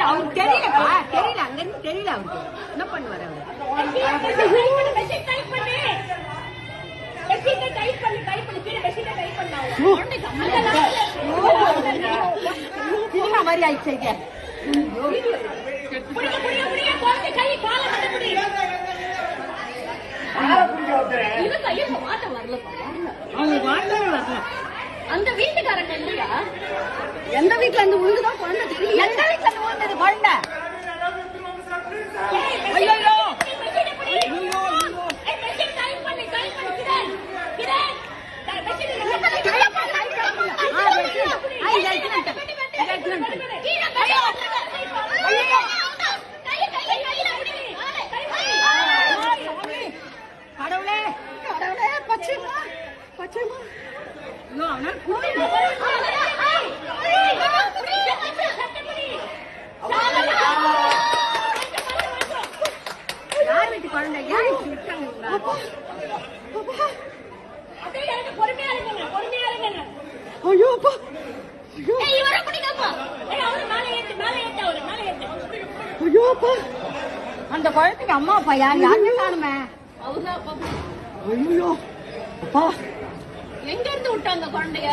அவருக்கு தெரியலப்பா, தெரியல, அங்க இருந்து தெரியல அவருக்கு என்ன பண்ணுவாரு அவரு. சினிமா மாதிரி ஆயிடுச்சு. அந்த வீட்டுக்காரங்க இல்லையா? எந்த வீட்டுல இருந்து உழுதுதான் குழந்தை தெரியல. எந்த வீட்டுல இருந்து உழுந்தது குழந்தை? கடவுளே கடவுளே, பச்சைமா பச்சைமா. யார் வீட்டு குழந்தை? யார் அந்த குழந்தைக்கு அம்மா அப்பா யார்? யாருமே காணுமே. எங்க இருந்து விட்டாங்க குழந்தைய?